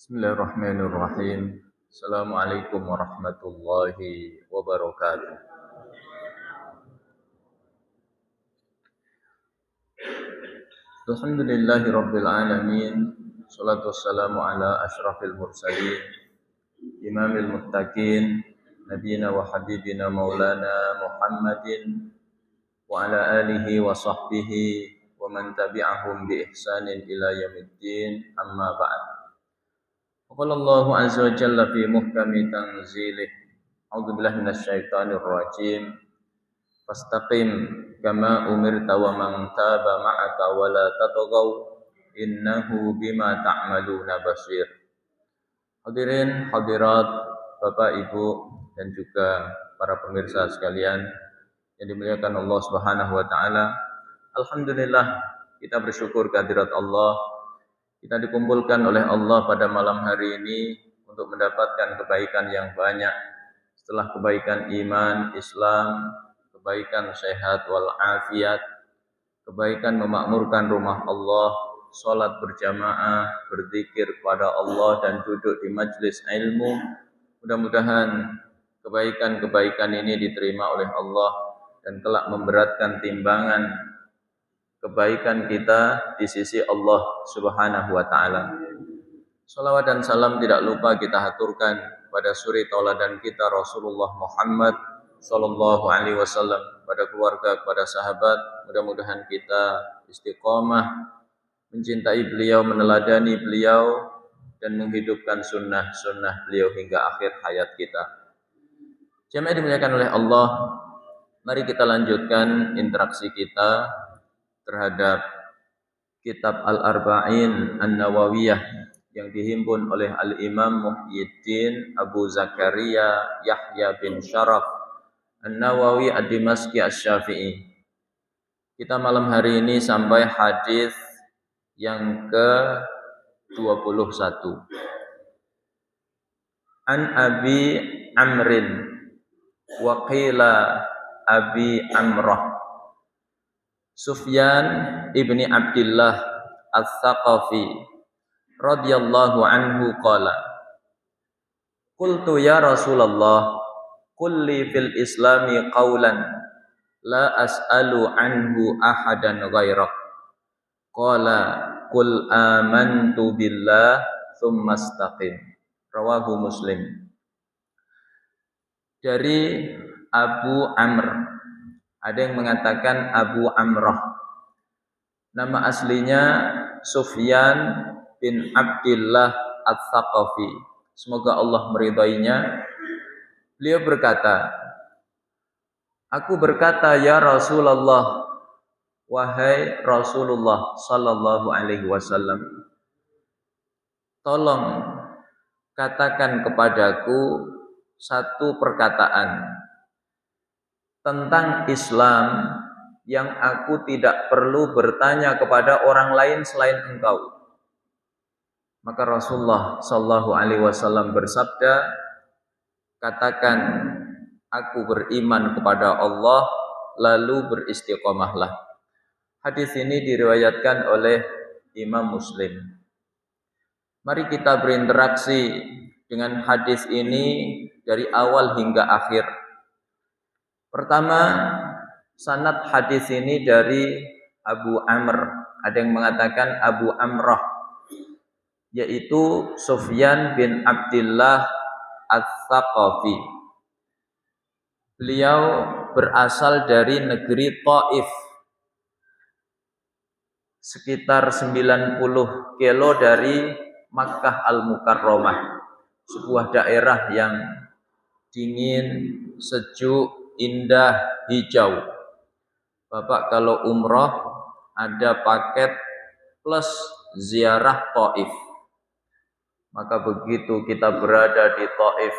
Bismillahirrahmanirrahim. Assalamualaikum warahmatullahi wabarakatuh. Alhamdulillahi rabbil alamin. Salatu wassalamu ala asyrafil mursalin, imamil muttaqin, nabiyina wa habibina maulana Muhammadin wa ala alihi wa sahbihi wa man tabi'ahum bi ihsanin ila yaumiddin. Amma ba'd. Qala Allahu azza wa jalla fi muhkami tanzilih. A'udzu billahi minasyaitonir rajim. Fastaqim kama umirta wa man taba ma'aka wa la tatghaw innahu bima ta'maluna basir. Hadirin hadirat Bapak Ibu dan juga para pemirsa sekalian yang dimuliakan Allah Subhanahu wa taala. Alhamdulillah kita bersyukur kehadirat Allah. Kita dikumpulkan oleh Allah pada malam hari ini untuk mendapatkan kebaikan yang banyak. Setelah kebaikan iman, Islam, kebaikan sehat wal afiat, kebaikan memakmurkan rumah Allah, salat berjamaah, berzikir kepada Allah dan duduk di majlis ilmu. Mudah-mudahan kebaikan-kebaikan ini diterima oleh Allah dan kelak memberatkan timbangan kebaikan kita di sisi Allah Subhanahu wa taala. Salawat dan salam tidak lupa kita haturkan pada suri tauladan kita Rasulullah Muhammad sallallahu alaihi wasallam, pada keluarga, kepada sahabat. Mudah-mudahan kita istiqomah mencintai beliau, meneladani beliau dan menghidupkan sunnah-sunnah beliau hingga akhir hayat kita. Jemaah dimuliakan oleh Allah, mari kita lanjutkan interaksi kita terhadap kitab Al-Arba'in An-Nawawiyah yang dihimpun oleh Al-Imam Muhyiddin Abu Zakaria Yahya bin Syaraf An-Nawawi Ad-Dimashqi Asy-Syafi'i. Kita malam hari ini sampai hadis yang ke-21. An Abi Amrin wa qila Abi Amrah Sufyan ibni Abdillah Al-Thaqafi radhiyallahu anhu qala qultu ya Rasulullah kulli fil islami qawlan la as'alu anhu ahadan ghairak qala qul amantu billah thumma istaqim. Rawahu Muslim. Dari Abu Amr, ada yang mengatakan Abu Amrah. Nama aslinya Sufyan bin Abdillah Al-Thaqafi. Semoga Allah meridainya. Beliau berkata, aku berkata ya Rasulullah, wahai Rasulullah sallallahu alaihi wasallam, tolong katakan kepadaku satu perkataan tentang Islam yang aku tidak perlu bertanya kepada orang lain selain engkau. Maka Rasulullah sallallahu alaihi wasallam bersabda, katakan aku beriman kepada Allah lalu beristiqomahlah. Hadis ini diriwayatkan oleh Imam Muslim. Mari kita berinteraksi dengan hadis ini dari awal hingga akhir. Pertama, sanad hadis ini dari Abu Amr. Ada yang mengatakan Abu Amrah, yaitu Sufyan bin Abdillah Al-Thaqafi. Beliau berasal dari negeri Taif, sekitar 90 kilo dari Makkah Al-Mukarramah, sebuah daerah yang dingin, sejuk, indah, hijau. Bapak kalau umroh ada paket plus ziarah Taif. Maka begitu kita berada di Taif,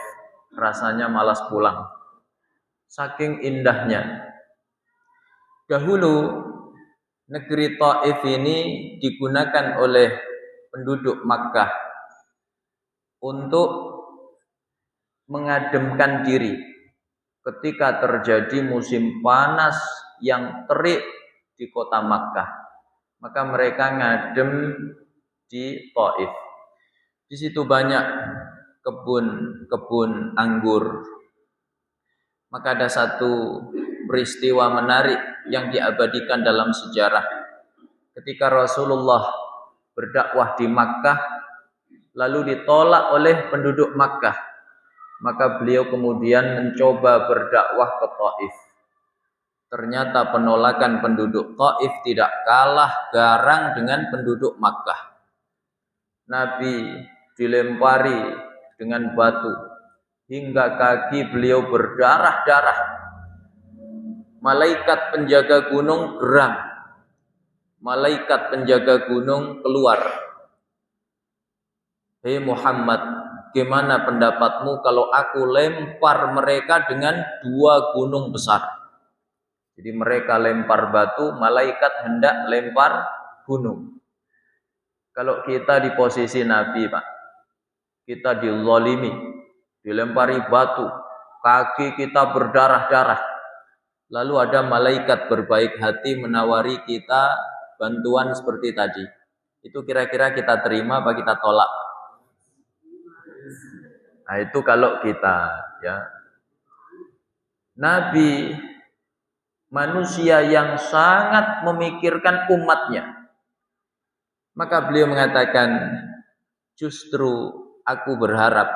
rasanya malas pulang. Saking indahnya. Dahulu negeri Taif ini digunakan oleh penduduk Makkah untuk mengademkan diri ketika terjadi musim panas yang terik di kota Makkah. Maka mereka ngadem di Taif. Di situ banyak kebun anggur. Maka ada satu peristiwa menarik yang diabadikan dalam sejarah. Ketika Rasulullah berdakwah di Makkah, lalu ditolak oleh penduduk Makkah, maka beliau kemudian mencoba berdakwah ke Taif. Ternyata penolakan penduduk Taif tidak kalah garang dengan penduduk Makkah. Nabi dilempari dengan batu hingga kaki beliau berdarah-darah. Malaikat penjaga gunung geram. Malaikat penjaga gunung keluar. Hei Muhammad, gimana pendapatmu kalau aku lempar mereka dengan 2 gunung besar? Jadi mereka lempar batu, malaikat hendak lempar gunung. Kalau kita di posisi Nabi, Pak, kita dizalimi, dilempari batu, kaki kita berdarah-darah. Lalu ada malaikat berbaik hati menawari kita bantuan seperti tadi. Itu kira-kira kita terima apa kita tolak? Nah, itu kalau kita, ya. Nabi manusia yang sangat memikirkan umatnya. Maka beliau mengatakan, justru aku berharap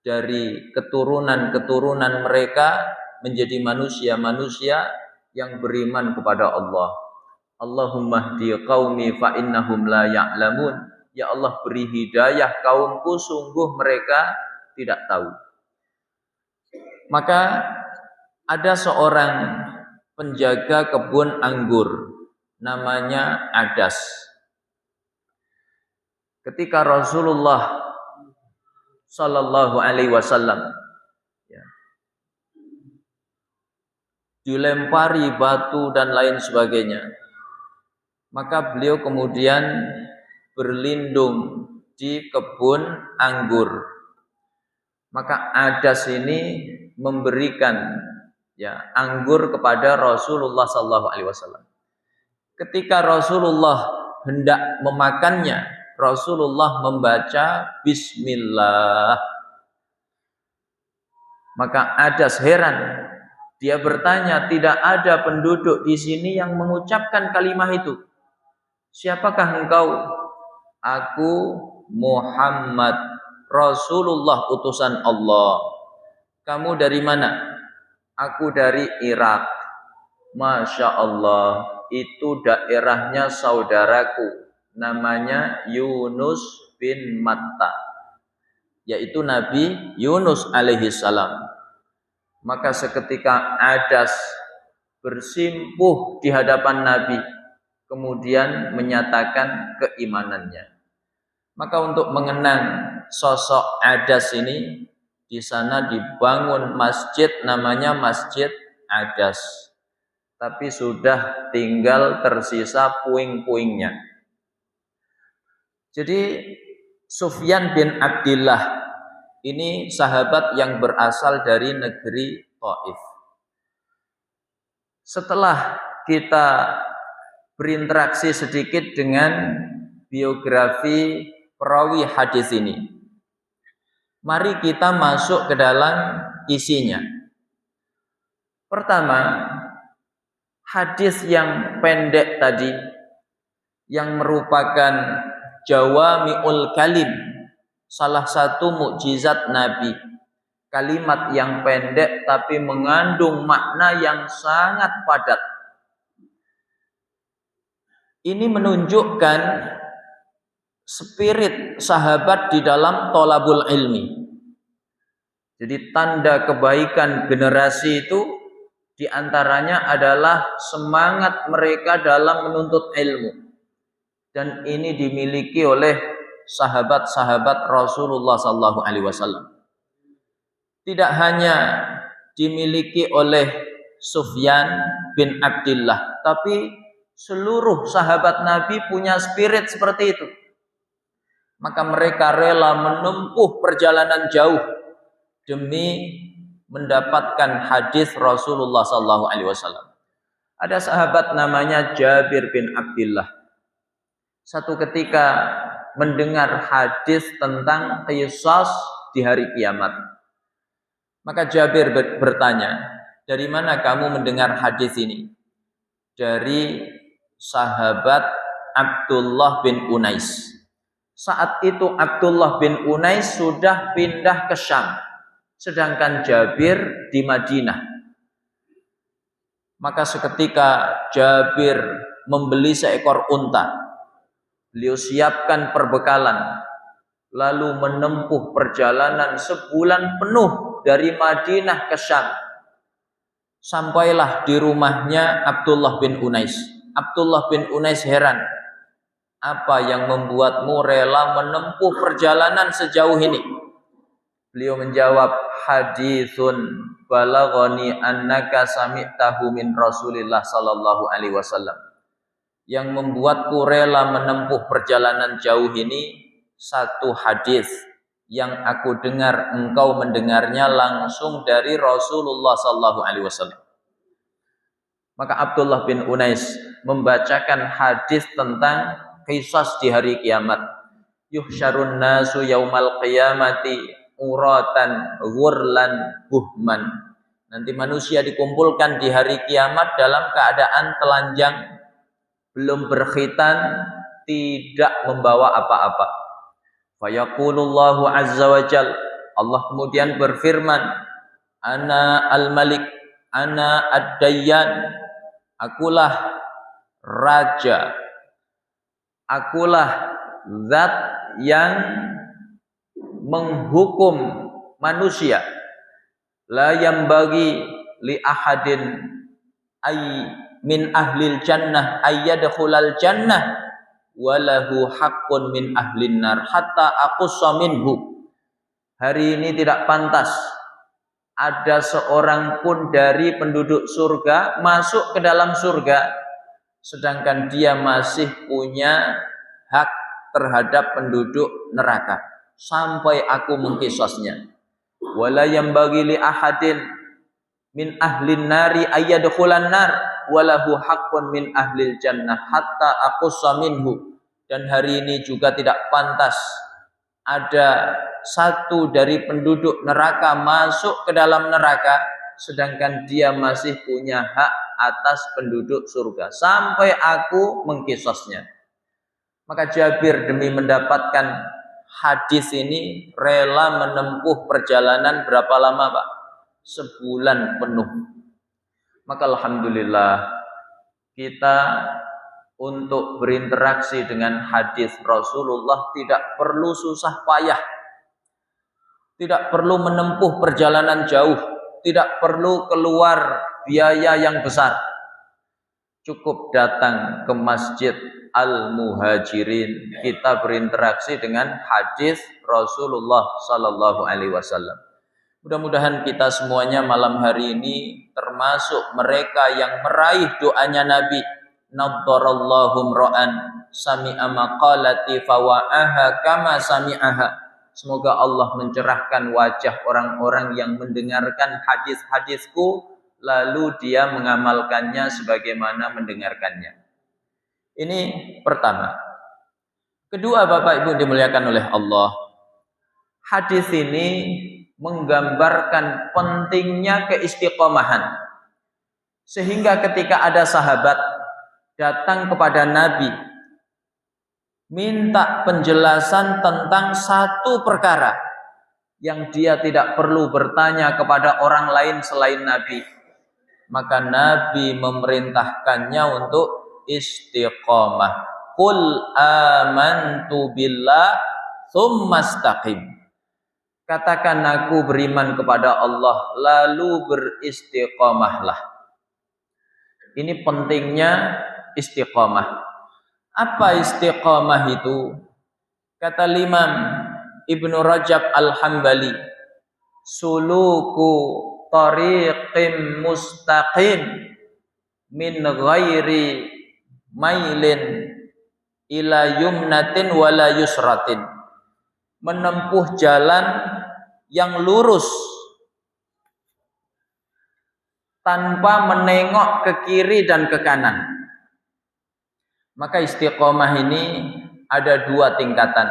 dari keturunan-keturunan mereka menjadi manusia-manusia yang beriman kepada Allah. Allahumma hdi qaumi fa innahum la ya'lamun. Ya Allah, beri hidayah kaumku, sungguh mereka tidak tahu. Maka ada seorang penjaga kebun anggur, namanya Adas. Ketika Rasulullah Sallallahu Alaihi Wasallam dilempari batu dan lain sebagainya, maka beliau kemudian berlindung di kebun anggur. Maka Adas ini memberikan anggur kepada Rasulullah Sallallahu Alaihi Wasallam. Ketika Rasulullah hendak memakannya, Rasulullah membaca Bismillah. Maka Adas heran. Dia bertanya, tidak ada penduduk di sini yang mengucapkan kalimat itu. Siapakah engkau? Aku Muhammad, Rasulullah utusan Allah. Kamu dari mana? Aku dari Irak. Masya Allah, itu daerahnya saudaraku, namanya Yunus bin Matta, yaitu Nabi Yunus alaihi salam. Maka seketika Adas bersimpuh di hadapan Nabi, kemudian menyatakan keimanannya. Maka untuk mengenang sosok Adas ini, di sana dibangun masjid namanya Masjid Adas. Tapi sudah tinggal tersisa puing-puingnya. Jadi Sufyan bin Abdillah ini sahabat yang berasal dari negeri Taif. Setelah kita berinteraksi sedikit dengan biografi perawi hadis ini, mari kita masuk ke dalam isinya. Pertama, hadis yang pendek tadi, yang merupakan jawami'ul kalim, salah satu mukjizat Nabi. Kalimat yang pendek tapi mengandung makna yang sangat padat. Ini menunjukkan spirit sahabat di dalam thalabul ilmi. Jadi tanda kebaikan generasi itu diantaranya adalah semangat mereka dalam menuntut ilmu. Dan ini dimiliki oleh sahabat-sahabat Rasulullah Sallallahu Alaihi Wasallam. Tidak hanya dimiliki oleh Sufyan bin Abdillah, tapi seluruh sahabat Nabi punya spirit seperti itu. Maka mereka rela menempuh perjalanan jauh demi mendapatkan hadis Rasulullah Sallallahu Alaihi Wasallam. Ada sahabat namanya Jabir bin Abdillah. Satu ketika mendengar hadis tentang qisas di hari kiamat. Maka Jabir bertanya, dari mana kamu mendengar hadis ini? Dari sahabat Abdullah bin Unais. Saat itu Abdullah bin Unais sudah pindah ke Syam, sedangkan Jabir di Madinah. Maka seketika Jabir membeli seekor unta. Beliau siapkan perbekalan, lalu menempuh perjalanan sebulan penuh dari Madinah ke Syam. Sampailah di rumahnya Abdullah bin Unais. Abdullah bin Unais heran, apa yang membuatmu rela menempuh perjalanan sejauh ini? Beliau menjawab, haditsun balaghani annaka sami'tahu min Rasulillah sallallahu alaihi wasallam. Yang membuatku rela menempuh perjalanan jauh ini satu hadis yang aku dengar, engkau mendengarnya langsung dari Rasulullah sallallahu alaihi wasallam. Maka Abdullah bin Unais membacakan hadis tentang qisas di hari kiamat. Yuhsyarun nasu yaumal qiyamati uratan ghurlan buhman. Nanti manusia dikumpulkan di hari kiamat dalam keadaan telanjang, belum berkhitan, tidak membawa apa-apa. Fayaqulullahu azza wa jal, Allah kemudian berfirman, ana al-malik, ana ad-dayyan, akulah raja, akulah zat yang menghukum manusia. La yambagi li ahadin ay min ahlil jannah ayyadkhulal jannah walahu haqqun min ahlin nar hatta aqussa minhu. Hari ini tidak pantas ada seorang pun dari penduduk surga masuk ke dalam surga sedangkan dia masih punya hak terhadap penduduk neraka sampai aku mengqisasnya. Wala yambagi li ahadin min ahlin nari ayyadkhulan nar walahu haqqun min ahlil jannah hatta aqussa minhu. Dan hari ini juga tidak pantas ada satu dari penduduk neraka masuk ke dalam neraka sedangkan dia masih punya hak atas penduduk surga sampai aku mengqisasnya. Maka Jabir demi mendapatkan hadis ini rela menempuh perjalanan berapa lama, Pak? Sebulan penuh. Maka alhamdulillah kita untuk berinteraksi dengan hadis Rasulullah tidak perlu susah payah, tidak perlu menempuh perjalanan jauh, tidak perlu keluar biaya yang besar. Cukup datang ke Masjid Al-Muhajirin, kita berinteraksi dengan hadis Rasulullah sallallahu alaihi wasallam. Mudah-mudahan kita semuanya malam hari ini termasuk mereka yang meraih doanya Nabi. Naddarallahu ra'an sami'a maqalati fawa'aha kama sami'aha. Semoga Allah mencerahkan wajah orang-orang yang mendengarkan hadis-hadisku lalu dia mengamalkannya sebagaimana mendengarkannya. Ini pertama. Kedua, Bapak Ibu dimuliakan oleh Allah, hadis ini menggambarkan pentingnya keistiqomahan. Sehingga ketika ada sahabat datang kepada Nabi minta penjelasan tentang satu perkara yang dia tidak perlu bertanya kepada orang lain selain Nabi, maka Nabi memerintahkannya untuk istiqomah. Qul amantu billah tsumma istaqim. Katakan aku beriman kepada Allah lalu beristiqomahlah. Ini pentingnya istiqomah. Apa istiqomah itu? Kata Imam Ibnu Rajab Al-Hambali, suluku tariqim mustaqim min ghairi mailin ila yumnatin wala yusratin. Menempuh jalan yang lurus tanpa menengok ke kiri dan ke kanan. Maka istiqomah ini ada dua tingkatan.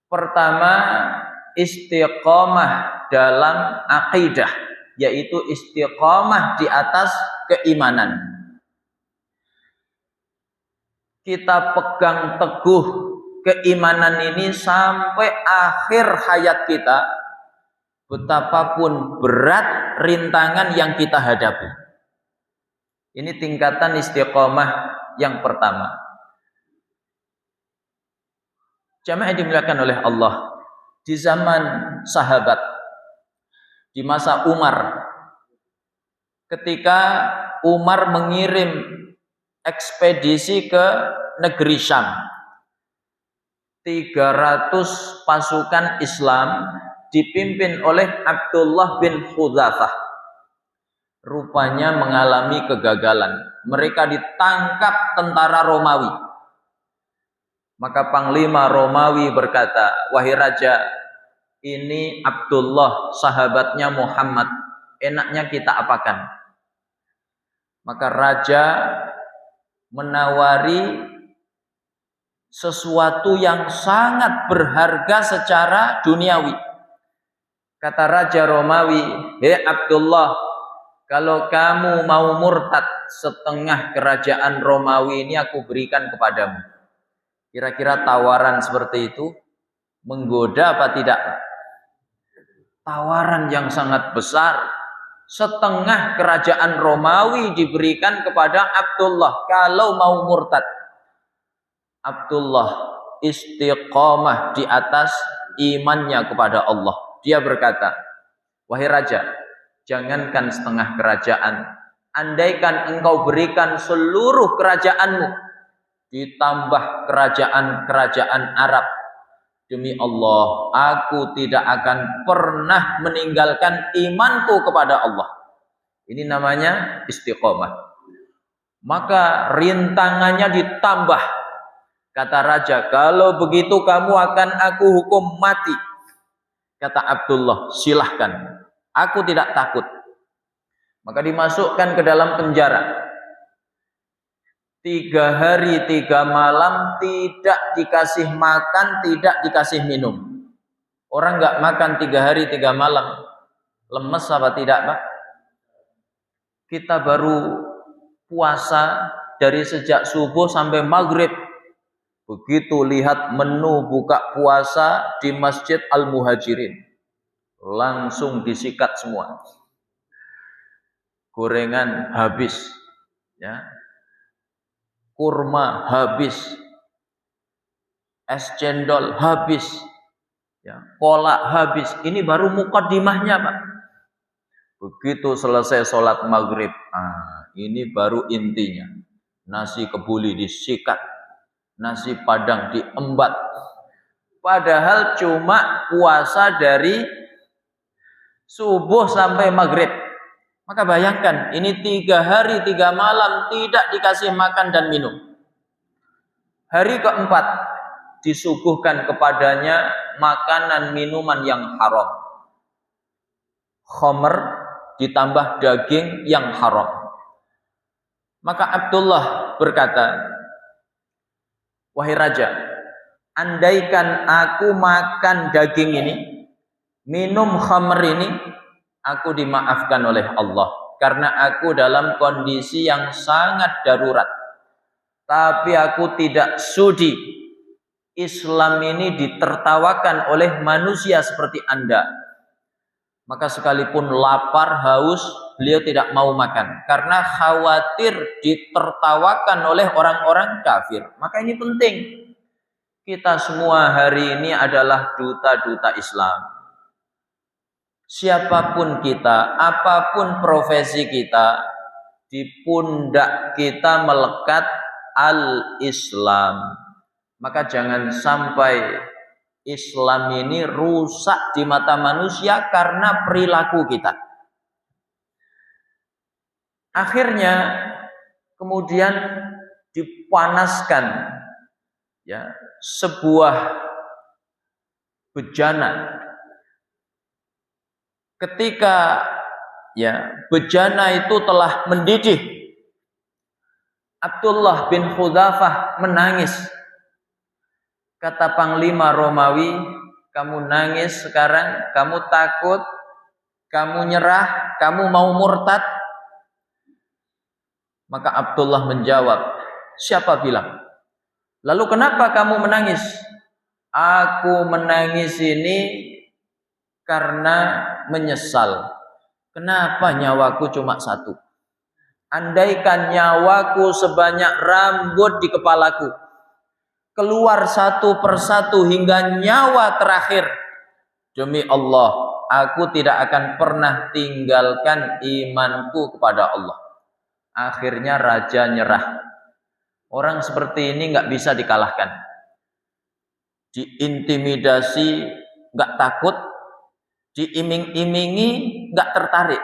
Pertama, istiqomah dalam akidah, yaitu istiqomah di atas keimanan. Kita pegang teguh keimanan ini sampai akhir hayat kita, betapapun berat rintangan yang kita hadapi. Ini tingkatan istiqomah yang pertama. Jamaah yang dimuliakan oleh Allah, di zaman sahabat, di masa Umar, ketika Umar mengirim ekspedisi ke negeri Syam, 300 pasukan Islam dipimpin oleh Abdullah bin Hudzafah. Rupanya mengalami kegagalan. Mereka ditangkap tentara Romawi. Maka Panglima Romawi berkata, "Wahai raja, ini Abdullah, sahabatnya Muhammad. Enaknya kita apakan?" Maka raja menawari sesuatu yang sangat berharga secara duniawi. Kata raja Romawi, "Hei Abdullah, kalau kamu mau murtad, setengah kerajaan Romawi ini aku berikan kepadamu." Kira-kira tawaran seperti itu menggoda apa tidak? Tawaran yang sangat besar. Setengah kerajaan Romawi diberikan kepada Abdullah kalau mau murtad. Abdullah istiqomah di atas imannya kepada Allah. Dia berkata, "Wahai raja, jangankan setengah kerajaan, andaikan engkau berikan seluruh kerajaanmu, ditambah kerajaan-kerajaan Arab, demi Allah, aku tidak akan pernah meninggalkan imanku kepada Allah." Ini namanya istiqomah. Maka rintangannya ditambah. Kata raja, "Kalau begitu kamu akan aku hukum mati." Kata Abdullah, "Silahkan, aku tidak takut." Maka dimasukkan ke dalam penjara. 3 hari 3 malam tidak dikasih makan, tidak dikasih minum. Orang nggak makan 3 hari 3 malam, lemes apa tidak, Pak? Kita baru puasa dari sejak subuh sampai maghrib. Begitu lihat menu buka puasa di Masjid Al-Muhajirin, langsung disikat semua. Gorengan habis, ya. Kurma habis, es cendol habis, ya. Kolak habis. Ini baru mukaddimahnya, Pak. Begitu selesai sholat maghrib, ini baru intinya. Nasi kebuli disikat, nasi padang diembat. Padahal cuma puasa dari subuh sampai maghrib. Maka bayangkan, ini 3 hari 3 malam tidak dikasih makan dan minum. Hari keempat disuguhkan kepadanya makanan minuman yang haram. Khamr ditambah daging yang haram. Maka Abdullah berkata, "Wahai raja, andaikan aku makan daging ini, minum khamr ini, aku dimaafkan oleh Allah. Karena aku dalam kondisi yang sangat darurat. Tapi aku tidak sudi Islam ini ditertawakan oleh manusia seperti Anda." Maka sekalipun lapar, haus, beliau tidak mau makan. Karena khawatir ditertawakan oleh orang-orang kafir. Maka ini penting. Kita semua hari ini adalah duta-duta Islam. Siapapun kita, apapun profesi kita, di pundak kita melekat al-Islam. Maka jangan sampai Islam ini rusak di mata manusia karena perilaku kita. Akhirnya kemudian dipanaskan, ya, sebuah bejana. Ketika, ya, bejana itu telah mendidih, Abdullah bin Hudzafah menangis. Kata Panglima Romawi, kamu nangis sekarang, kamu takut, kamu nyerah, kamu mau murtad? Maka Abdullah menjawab, siapa bilang? Lalu kenapa kamu menangis? Aku menangis ini karena menyesal. Kenapa nyawaku cuma satu? Andaikan nyawaku sebanyak rambut di kepalaku, keluar satu persatu hingga nyawa terakhir, demi Allah, aku tidak akan pernah tinggalkan imanku kepada Allah. Akhirnya raja nyerah. Orang seperti ini nggak bisa dikalahkan. Diintimidasi nggak takut, diiming-imingi nggak tertarik.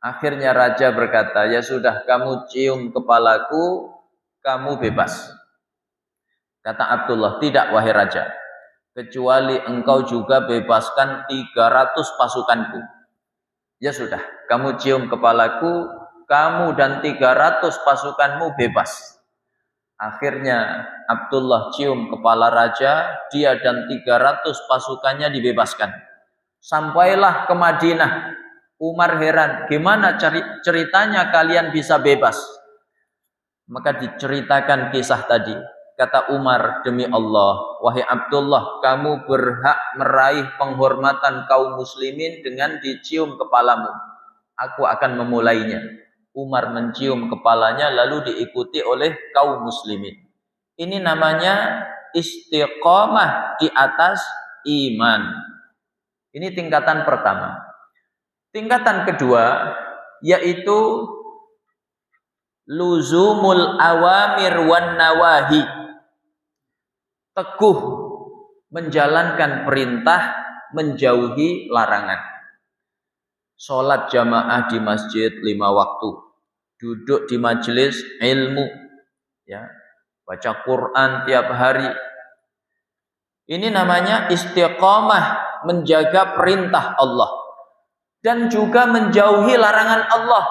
Akhirnya raja berkata, ya sudah, kamu cium kepalaku, kamu bebas. Kata Abdullah, tidak wahai raja, kecuali engkau juga bebaskan 300 pasukanku. Ya sudah, kamu cium kepalaku, kamu dan 300 pasukanmu bebas. Akhirnya Abdullah cium kepala raja, dia dan 300 pasukannya dibebaskan. Sampailah ke Madinah. Umar heran, gimana ceritanya kalian bisa bebas? Maka diceritakan kisah tadi. Kata Umar, demi Allah, wahai Abdullah, kamu berhak meraih penghormatan kaum muslimin dengan dicium kepalamu. Aku akan memulainya. Umar mencium kepalanya lalu diikuti oleh kaum muslimin. Ini namanya istiqomah di atas iman. Ini tingkatan pertama. Tingkatan kedua yaitu luzumul awamir wan nawahi. Teguh menjalankan perintah, menjauhi larangan. Sholat jamaah di masjid 5 waktu, duduk di majelis ilmu, ya, baca Quran tiap hari. Ini namanya istiqomah, menjaga perintah Allah dan juga menjauhi larangan Allah.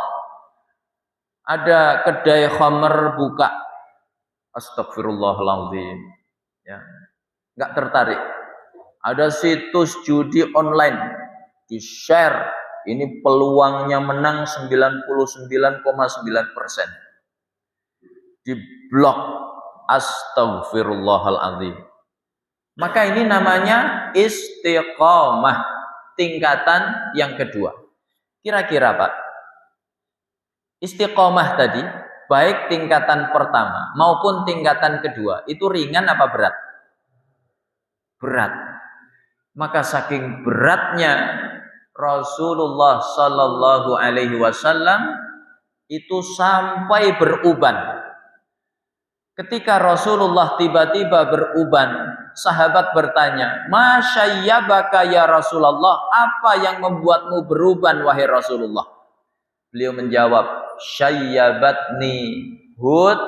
Ada kedai khamr buka, astagfirullahaladzim, ya, nggak tertarik. Ada situs judi online, di share, ini peluangnya menang 99,9%. Di blok, astagfirullahaladzim. Maka ini namanya istiqomah, tingkatan yang kedua. Kira-kira Pak, istiqomah tadi, baik tingkatan pertama maupun tingkatan kedua, itu ringan apa berat? Berat. Maka saking beratnya Rasulullah Sallallahu Alaihi Wasallam itu sampai beruban. Ketika Rasulullah tiba-tiba beruban, sahabat bertanya, "Ma syayyabaka ya Rasulullah? Apa yang membuatmu beruban wahai Rasulullah?" Beliau menjawab, "Syayyabatni Hud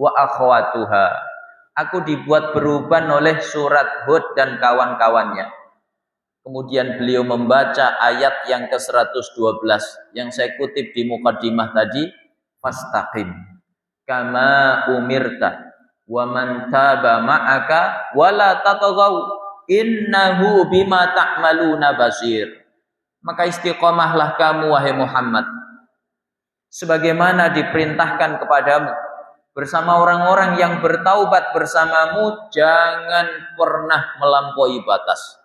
wa akhwatuha." Aku dibuat beruban oleh surat Hud dan kawan-kawannya. Kemudian beliau membaca ayat yang ke-112 yang saya kutip di muqaddimah tadi, "Fastaqim kama umirta wa man taba ma'aka wala tataghaw innahu bima ta'maluna basir." Maka istiqomahlah kamu wahai Muhammad sebagaimana diperintahkan kepadamu bersama orang-orang yang bertaubat bersamamu, jangan pernah melampaui batas.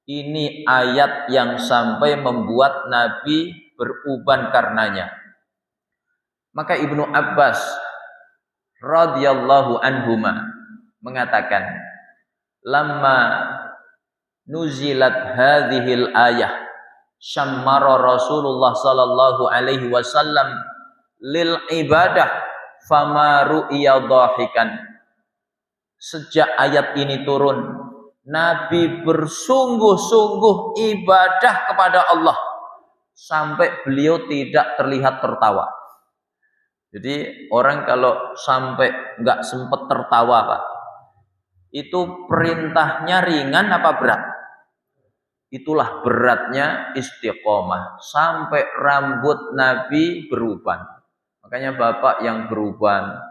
Ini ayat yang sampai membuat Nabi beruban karenanya. Maka Ibnu Abbas radhiyallahu anhuma mengatakan, lamma nuzilat hadhil ayah syammara Rasulullah sallallahu alaihi wasallam lil ibadah fama ru'iya dhahikan. Sejak ayat ini turun, Nabi bersungguh-sungguh ibadah kepada Allah sampai beliau tidak terlihat tertawa. Jadi orang kalau sampai nggak sempat tertawa Pak, itu perintahnya ringan apa berat? Itulah beratnya istiqomah sampai rambut Nabi beruban. Makanya Bapak yang beruban,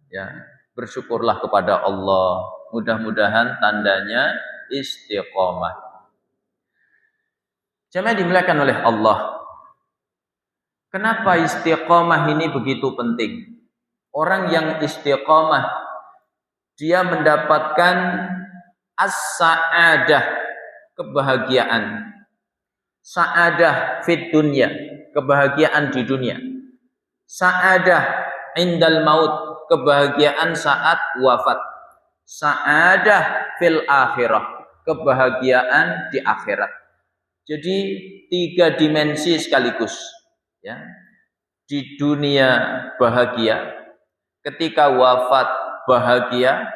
ya, bersyukurlah kepada Allah, Mudah-mudahan tandanya istiqomah. Jemaah dimuliakan oleh Allah. Kenapa istiqomah ini begitu penting? Orang yang istiqomah, dia mendapatkan as-sa'adah, kebahagiaan. Sa'adah fid dunya, kebahagiaan di dunia. Sa'adah indal maut, kebahagiaan saat wafat. Sa'adah fil akhirah, kebahagiaan di akhirat. Jadi 3 dimensi sekaligus, ya. Di dunia bahagia, ketika wafat bahagia,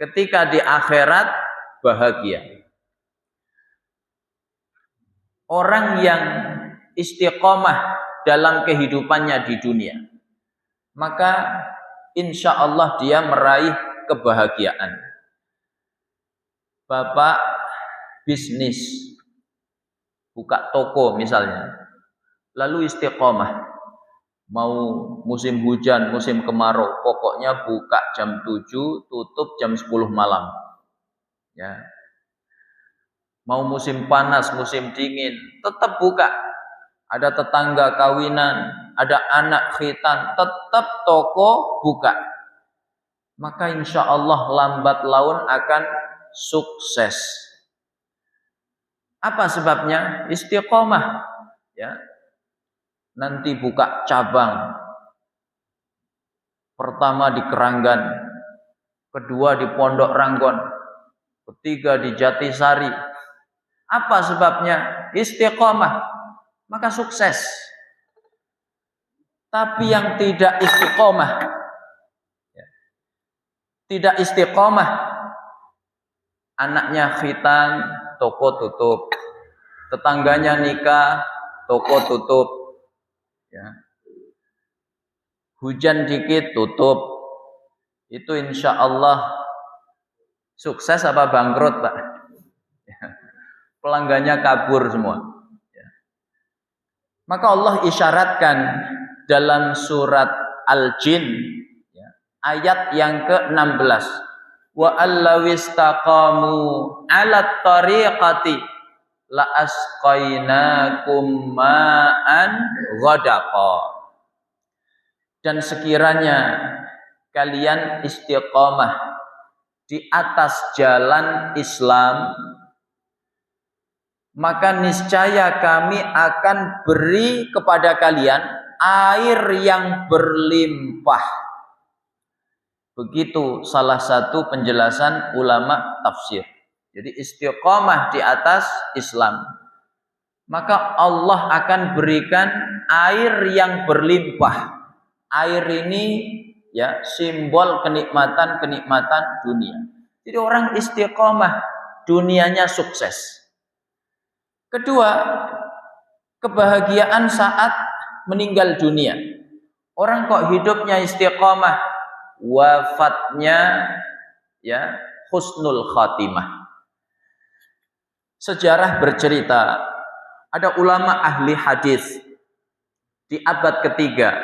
ketika di akhirat bahagia. Orang yang istiqomah dalam kehidupannya di dunia, maka insya Allah dia meraih kebahagiaan. Bapak bisnis, buka toko misalnya, lalu istiqomah, mau musim hujan, musim kemarau, pokoknya buka jam 7, tutup jam 10 malam. Ya. Mau musim panas, musim dingin, tetap buka. Ada tetangga kawinan, ada anak khitan, tetap toko buka. Maka insya Allah lambat laun akan sukses. Apa sebabnya? Istiqomah. Ya. Nanti buka cabang. Pertama di Keranggan, kedua di Pondok Ranggon, ketiga di Jatisari. Apa sebabnya? Istiqomah, maka sukses. Tapi yang tidak istiqomah, anaknya khitan, toko tutup, tetangganya nikah, toko tutup, ya. Hujan dikit tutup, itu insya Allah sukses apa bangkrut, Pak? Pelanggannya kabur semua. Maka Allah isyaratkan dalam surat Al-Jin, ayat yang ke-16, wa allawistaqamu 'alat tariqati la asqainakum ma'an ghadaqa. Dan sekiranya kalian istiqomah di atas jalan Islam, maka niscaya kami akan beri kepada kalian air yang berlimpah. Begitu salah satu penjelasan ulama tafsir. Jadi istiqomah di atas Islam, maka Allah akan berikan air yang berlimpah. Air ini ya simbol kenikmatan dunia. Jadi orang istiqomah, dunianya sukses. Kedua, kebahagiaan saat meninggal dunia. Orang kok hidupnya istiqomah, wafatnya ya husnul khatimah. Sejarah bercerita, ada ulama ahli hadis di abad ketiga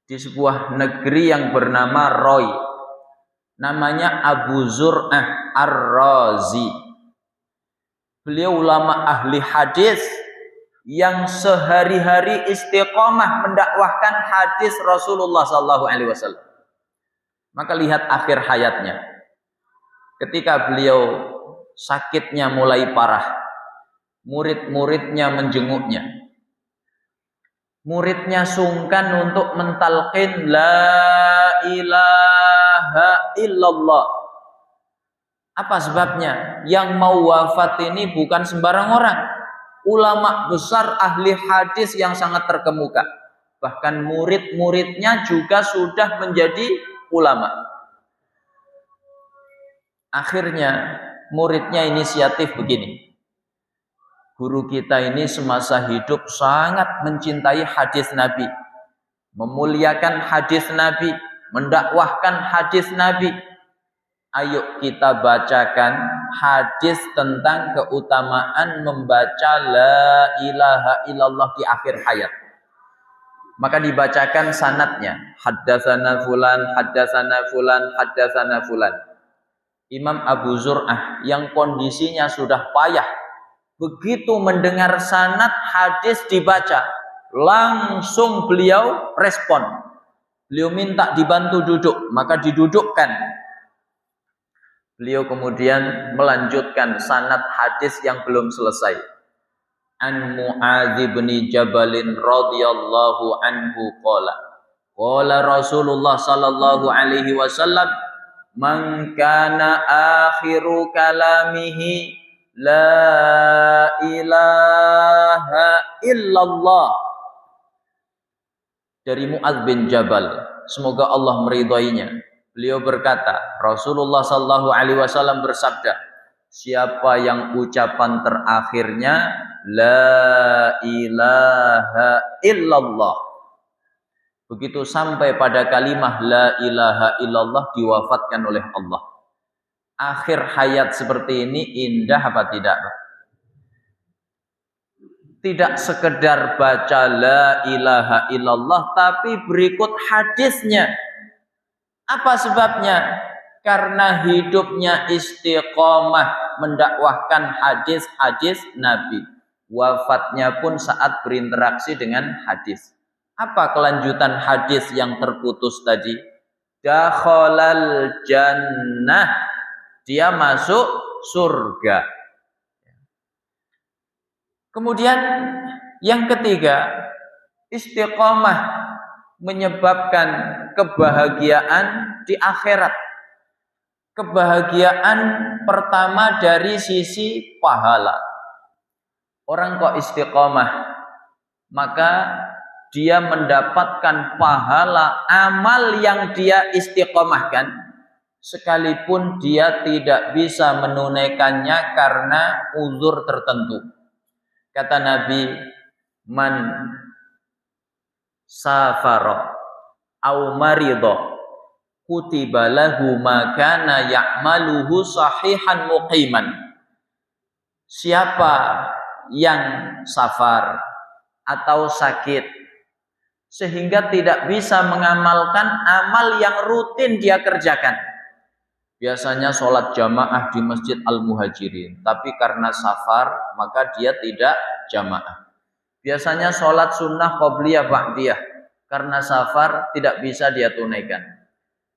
di sebuah negeri yang bernama Roy. Namanya Abu Zur'ah Ar-Razi. Beliau ulama ahli hadis yang sehari-hari istiqomah mendakwahkan hadis Rasulullah SAW. Maka lihat akhir hayatnya. Ketika beliau sakitnya mulai parah, murid-muridnya menjenguknya. Muridnya sungkan untuk mentalqin la ilaha illallah. Apa sebabnya? Yang mau wafat ini bukan sembarang orang. Ulama besar ahli hadis yang sangat terkemuka. Bahkan murid-muridnya juga sudah menjadi ulama. Akhirnya muridnya inisiatif begini. Guru kita ini semasa hidup sangat mencintai hadis Nabi. Memuliakan hadis Nabi. Mendakwahkan hadis Nabi. Ayo kita bacakan hadis tentang keutamaan membaca la ilaha illallah di akhir hayat. Maka dibacakan sanadnya. Haddatsana fulan, haddatsana fulan, haddatsana fulan. Imam Abu Zur'ah yang kondisinya sudah payah, begitu mendengar sanad hadis dibaca, langsung beliau respon. Beliau minta dibantu duduk, maka didudukkan. Beliau kemudian melanjutkan sanad hadis yang belum selesai. An Mu'adz bin Jabal radhiyallahu anhu qala Rasulullah sallallahu alaihi wasallam, man kana akhiru kalamihi la ilaha illallah. Dari Mu'adz bin Jabal, semoga Allah meridhoinya. Beliau berkata, Rasulullah sallallahu alaihi wasallam bersabda, siapa yang ucapan terakhirnya la ilaha illallah, begitu sampai pada kalimah la ilaha illallah, diwafatkan oleh Allah. Akhir hayat seperti ini indah apa tidak? Tidak sekedar baca la ilaha illallah, tapi berikut hadisnya. Apa sebabnya? Karena hidupnya istiqomah mendakwahkan hadis-hadis Nabi. Wafatnya pun saat berinteraksi dengan hadis. Apa kelanjutan hadis yang terputus tadi? Dakhalal jannah, dia masuk surga. Kemudian yang ketiga, istiqomah menyebabkan kebahagiaan di akhirat. Kebahagiaan pertama dari sisi pahala. Orang kok istiqomah, maka dia mendapatkan pahala amal yang dia istiqomahkan, sekalipun dia tidak bisa menunaikannya karena uzur tertentu. Kata Nabi, man safara au marido kutiba lahu ma kana ya'maluhu sahihan muqiman. Siapa yang safar atau sakit sehingga tidak bisa mengamalkan amal yang rutin dia kerjakan. Biasanya sholat jamaah di Masjid Al-Muhajirin, tapi karena safar maka dia tidak jamaah. Biasanya sholat sunnah qobliyah ba'diyah, karena safar tidak bisa dia tunaikan.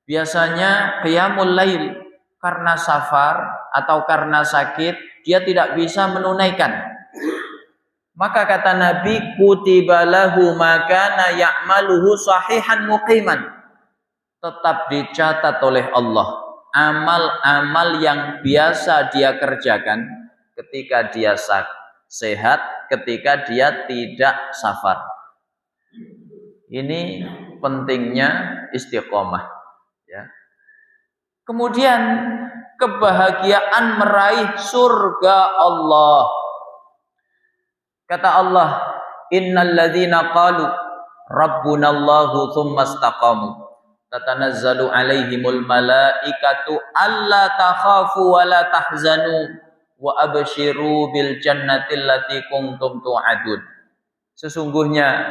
Biasanya qiyamul lail, karena safar atau karena sakit dia tidak bisa menunaikan. Maka kata Nabi, kutiba lahu ma kana ya'maluhu sahihan muqiman. Tetap dicatat oleh Allah amal-amal yang biasa dia kerjakan ketika dia sehat, ketika dia tidak safar. Ini pentingnya istiqomah, ya. Kemudian kebahagiaan meraih surga Allah. Kata Allah, innal ladzina qalu rabbunallahu tsumma istaqamu tatanazzalu alaihimul malaikatu alla takhafu wa la tahzanu wa abshiru bil jannati allati kuntum tu'adun. Sesungguhnya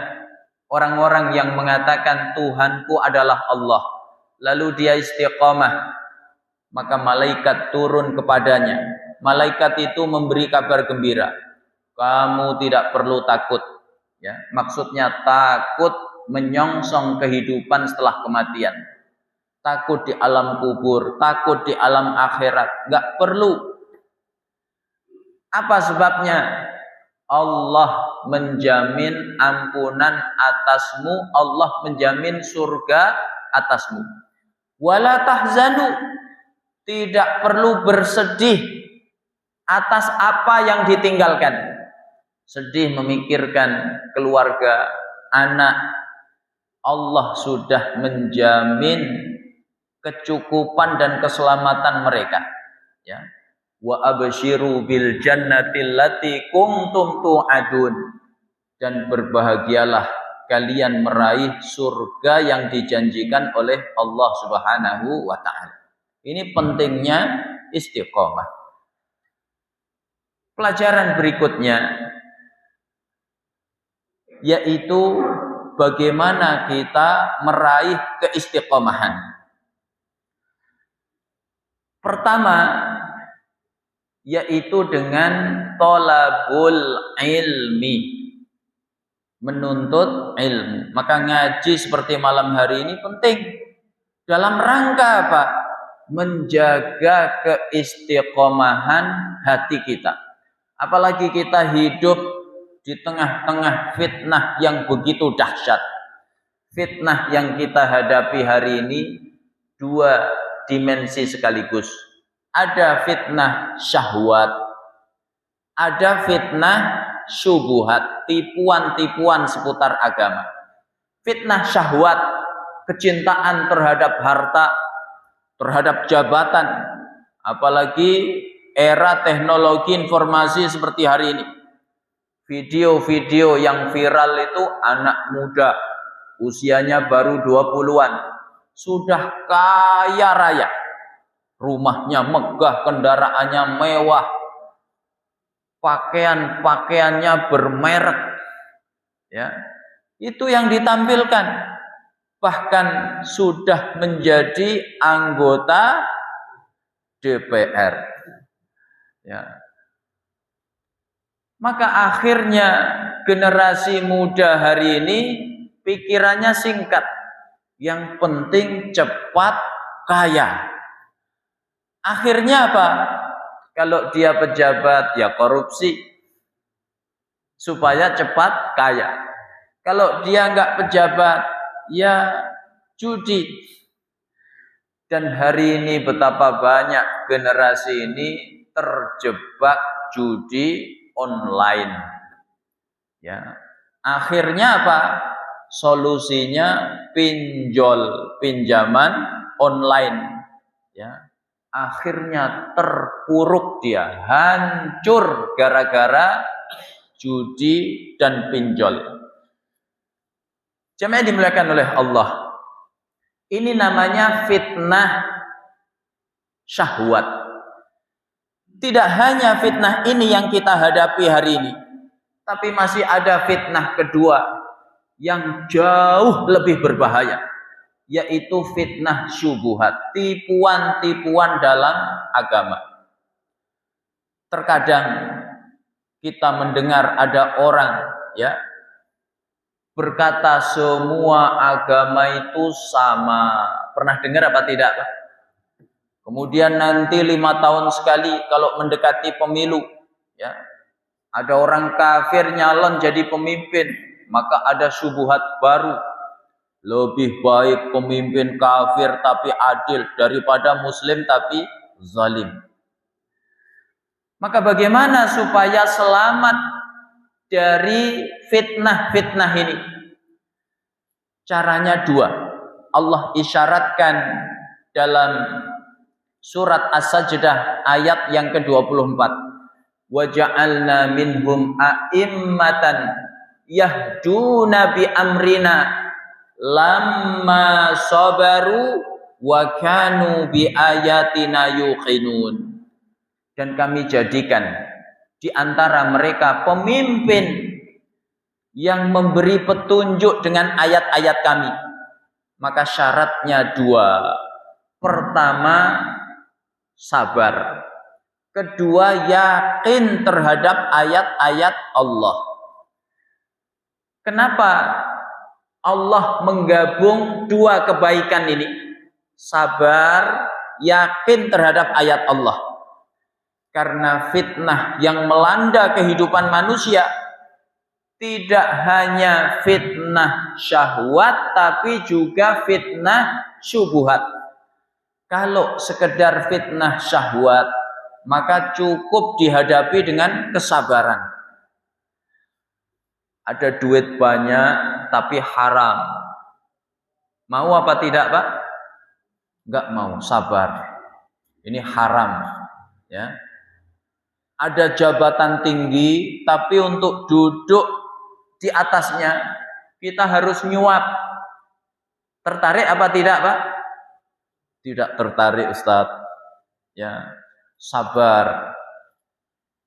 orang-orang yang mengatakan Tuhanku adalah Allah, lalu dia istiqamah, maka malaikat turun kepadanya. Malaikat itu memberi kabar gembira. Kamu tidak perlu takut, ya. Maksudnya takut menyongsong kehidupan setelah kematian. Takut di alam kubur, takut di alam akhirat, enggak perlu. Apa sebabnya? Allah menjamin ampunan atasmu, Allah menjamin surga atasmu. Wala tahzanu, tidak perlu bersedih atas apa yang ditinggalkan. Sedih memikirkan keluarga, anak. Allah sudah menjamin kecukupan dan keselamatan mereka, ya. Wa abshiru bil jannati allati kuntum tu'adun, dan berbahagialah kalian meraih surga yang dijanjikan oleh Allah Subhanahu wa taala. Ini pentingnya istiqomah. Pelajaran berikutnya yaitu bagaimana kita meraih keistiqomahan. Pertama, yaitu dengan thalabul ilmi, menuntut ilmu. Maka ngaji seperti malam hari ini penting dalam rangka apa? Menjaga keistiqomahan hati kita. Apalagi kita hidup di tengah-tengah fitnah yang begitu dahsyat. Fitnah yang kita hadapi hari ini dua dimensi sekaligus. Ada fitnah syahwat, ada fitnah syubuhat, tipuan-tipuan seputar agama. Fitnah syahwat, kecintaan terhadap harta, terhadap jabatan, apalagi era teknologi informasi seperti hari ini. Video-video yang viral itu anak muda, usianya baru 20-an, sudah kaya raya. Rumahnya megah, kendaraannya mewah, pakaiannya bermerek. Ya, itu yang ditampilkan. Bahkan sudah menjadi anggota DPR. Ya. Maka akhirnya generasi muda hari ini pikirannya singkat. Yang penting cepat kaya. Akhirnya apa? Kalau dia pejabat ya korupsi supaya cepat kaya. Kalau dia enggak pejabat ya judi. Dan hari ini betapa banyak generasi ini terjebak judi online. Ya. Akhirnya apa? Solusinya pinjaman online. Ya. Akhirnya terpuruk dia, hancur gara-gara judi dan pinjol. Jemaah dimuliakan oleh Allah. Ini namanya fitnah syahwat. Tidak hanya fitnah ini yang kita hadapi hari ini, tapi masih ada fitnah kedua yang jauh lebih berbahaya, yaitu fitnah syubuhat, tipuan-tipuan dalam agama. Terkadang kita mendengar ada orang ya berkata semua agama itu sama. Pernah dengar apa tidak, Pak? Kemudian nanti 5 tahun sekali kalau mendekati pemilu, ya, ada orang kafir nyalon jadi pemimpin, maka ada syubhat baru. Lebih baik pemimpin kafir tapi adil daripada muslim tapi zalim. Maka bagaimana supaya selamat dari fitnah-fitnah ini? Caranya dua. Allah isyaratkan dalam surat As-Sajdah ayat yang ke-24. Waja'alna minhum a'immatan yahduna bi amrina lamma sabaru wa kanu bi ayatina yuqinun. Dan kami jadikan di antara mereka pemimpin yang memberi petunjuk dengan ayat-ayat kami. Maka syaratnya dua. Pertama, sabar. Kedua, yakin terhadap ayat-ayat Allah. Kenapa Allah menggabung dua kebaikan ini? Sabar, yakin terhadap ayat Allah. Karena fitnah yang melanda kehidupan manusia tidak hanya fitnah syahwat, tapi juga fitnah syubhat. Kalau sekedar fitnah syahwat, maka cukup dihadapi dengan kesabaran. Ada duit banyak tapi haram. Mau apa tidak, Pak? Enggak mau, sabar. Ini haram, ya. Ada jabatan tinggi tapi untuk duduk di atasnya kita harus nyuap. Tertarik apa tidak, Pak? Tidak tertarik, Ustadz. Ya, sabar.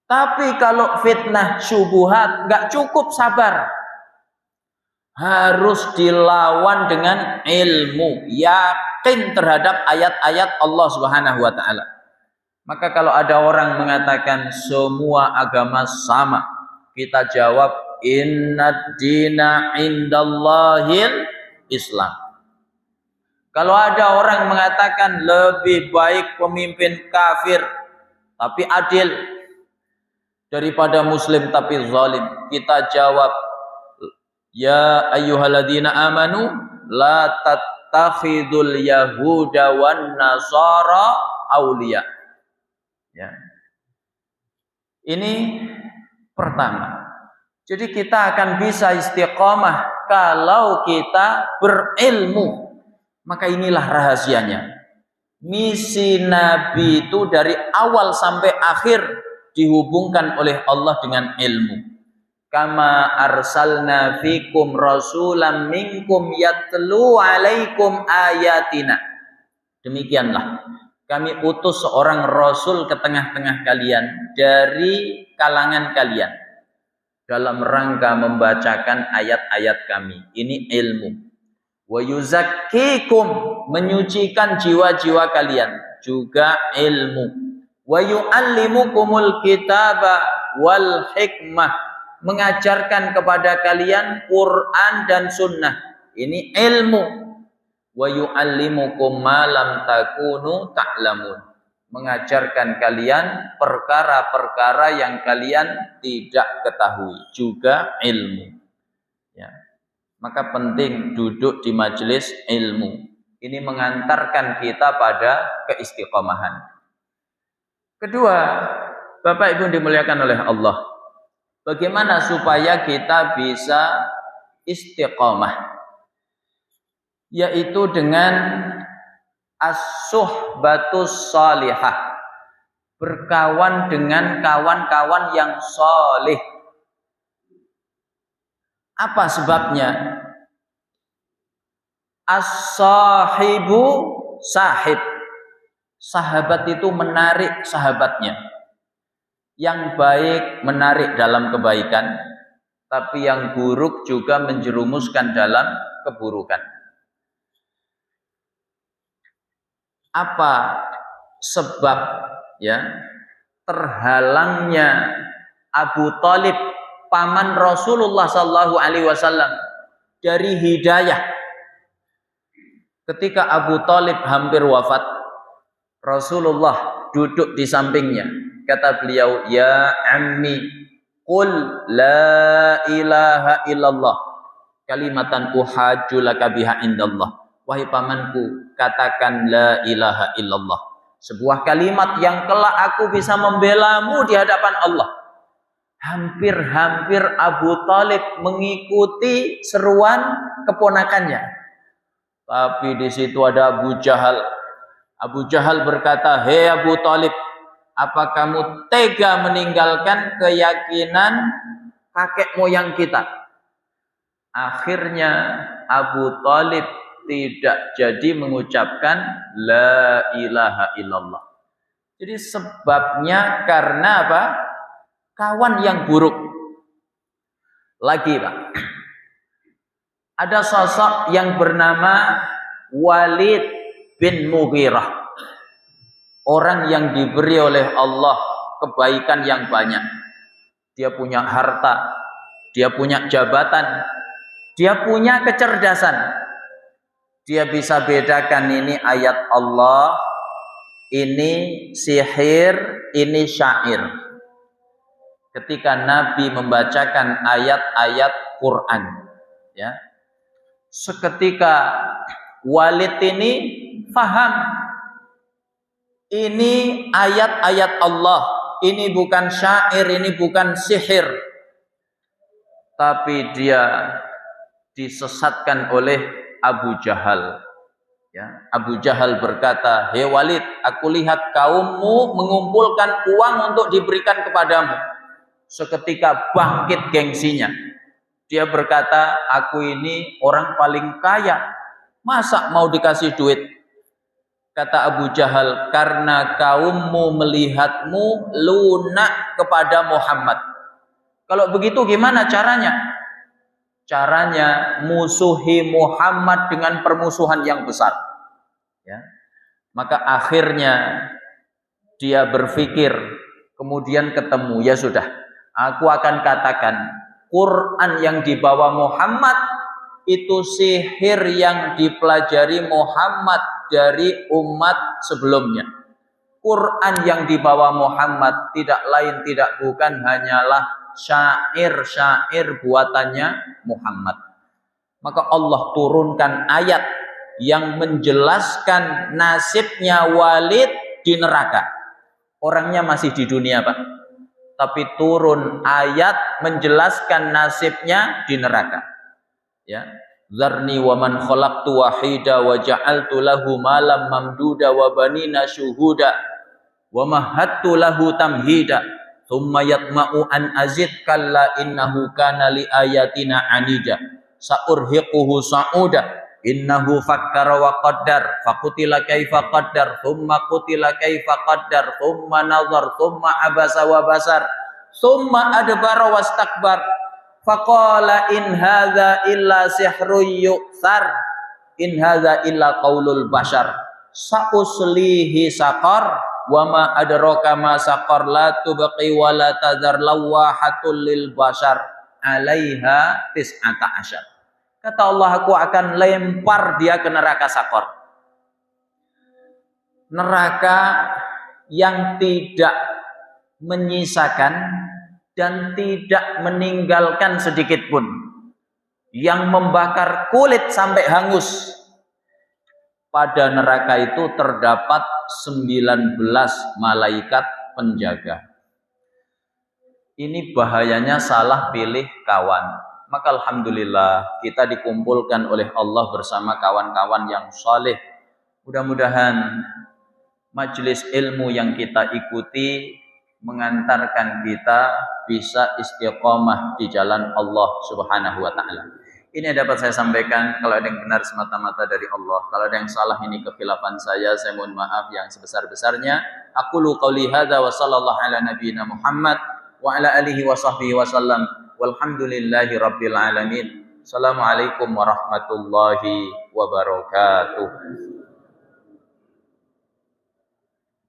Tapi kalau fitnah syubhat enggak cukup sabar. Harus dilawan dengan ilmu, yakin terhadap ayat-ayat Allah Subhanahu wa taala. Maka kalau ada orang mengatakan semua agama sama, kita jawab innad dina indallahil Islam. Kalau ada orang mengatakan lebih baik pemimpin kafir tapi adil daripada muslim tapi zalim, kita jawab ya ayyuhalladzina amanu la tattakhidul yahuda wan nasara auliya. Ya. Ini pertama. Jadi kita akan bisa istiqomah kalau kita berilmu. Maka inilah rahasianya. Misi Nabi itu dari awal sampai akhir dihubungkan oleh Allah dengan ilmu. Kama arsalna fikum rasulam minkum yatlu alaikum ayatina. Demikianlah kami utus seorang rasul ke tengah-tengah kalian dari kalangan kalian dalam rangka membacakan ayat-ayat kami. Ini ilmu. Wa yuzakkikum, menyucikan jiwa-jiwa kalian, juga ilmu. Wa yu'allimukumul kitaba wal hikmah, mengajarkan kepada kalian Quran dan sunnah. Ini ilmu. Wa yu'allimukum ma lam takunu ta'lamun, mengajarkan kalian perkara-perkara yang kalian tidak ketahui, juga ilmu. Ya. Maka penting duduk di majelis ilmu. Ini mengantarkan kita pada keistiqomahan. Kedua, Bapak Ibu dimuliakan oleh Allah, bagaimana supaya kita bisa istiqomah? Yaitu dengan as-suhbatus salihah, berkawan dengan kawan-kawan yang saleh. Apa sebabnya? As-sahibu sahib. Sahabat itu menarik sahabatnya. Yang baik menarik dalam kebaikan, tapi yang buruk juga menjerumuskan dalam keburukan. Apa sebab ya terhalangnya Abu Thalib, paman Rasulullah sallallahu alaihi wasallam, dari hidayah? Ketika Abu Thalib hampir wafat, Rasulullah duduk di sampingnya. Kata beliau, ya ammi, qul la ilaha illallah kalimatan uhajju laka biha indallah. Wahai pamanku, katakan la ilaha illallah, sebuah kalimat yang kelak aku bisa membelamu di hadapan Allah. Hampir-hampir Abu Thalib mengikuti seruan keponakannya. Tapi di situ ada Abu Jahal. Abu Jahal berkata, hei Abu Thalib, apa kamu tega meninggalkan keyakinan kakek moyang kita? Akhirnya Abu Thalib tidak jadi mengucapkan la ilaha illallah. Jadi sebabnya karena apa? Kawan yang buruk. Lagi Pak, ada sosok yang bernama Walid bin Mughirah, orang yang diberi oleh Allah kebaikan yang banyak. Dia punya harta, dia punya jabatan, dia punya kecerdasan. Dia bisa bedakan ini ayat Allah, ini sihir, ini syair. Ketika Nabi membacakan ayat-ayat Quran, ya, seketika Walid ini faham, ini ayat-ayat Allah, ini bukan syair, ini bukan sihir. Tapi dia disesatkan oleh Abu Jahal. Ya, Abu Jahal berkata, hei Walid, aku lihat kaummu mengumpulkan uang untuk diberikan kepadamu. Seketika bangkit gengsinya. Dia berkata, aku ini orang paling kaya, masa mau dikasih duit? Kata Abu Jahal, karena kaummu melihatmu lunak kepada Muhammad. Kalau begitu gimana caranya? Caranya musuhi Muhammad dengan permusuhan yang besar. Ya. Maka akhirnya dia berpikir, kemudian ketemu, ya sudah, aku akan katakan Quran yang dibawa Muhammad itu sihir yang dipelajari Muhammad dari umat sebelumnya. Quran yang dibawa Muhammad tidak lain tidak bukan hanyalah syair-syair buatannya Muhammad. Maka Allah turunkan ayat yang menjelaskan nasibnya Walid di neraka. Orangnya masih di dunia, Pak. Tapi turun ayat menjelaskan nasibnya di neraka. Ya. Zarni wa man khalaqtu wahida wa ja'altu lahu malam mamduda wa banina syuhuda wa mahattu lahu tamhida thumma yatma'u an azid kalla innahu kana li ayatina anida saurhiquhu sa'uda innahu fakkara wa qaddar faqutila kaifa qaddar thumma qutila kaifa qaddar thumma nazar thumma abasa wa basar thumma adbara wastakbar faqala in hadza illa sihrun yu'thar in hadza illa qaulul bashar sauslihi saqar wa ma adraka ma saqar la tubqi wa la tadhar lawahatul lil bashar 'alaiha tis'ata asyar. Kata Allah, aku akan lempar dia ke neraka Saqar. Neraka yang tidak menyisakan dan tidak meninggalkan sedikit pun, yang membakar kulit sampai hangus. Pada neraka itu terdapat 19 malaikat penjaga. Ini bahayanya salah pilih kawan. Maka alhamdulillah kita dikumpulkan oleh Allah bersama kawan-kawan yang saleh. Mudah-mudahan majelis ilmu yang kita ikuti mengantarkan kita bisa istiqomah di jalan Allah Subhanahu wa taala. Ini yang dapat saya sampaikan. Kalau ada yang benar semata-mata dari Allah. Kalau ada yang salah ini kekhilafan saya mohon maaf yang sebesar-besarnya. Aqulu qauli hadza wa sallallahu ala nabiyyina Muhammad wa ala alihi wa sahbihi wa sallam. Walhamdulillahi rabbil alamin. Assalamualaikum warahmatullahi wabarakatuh.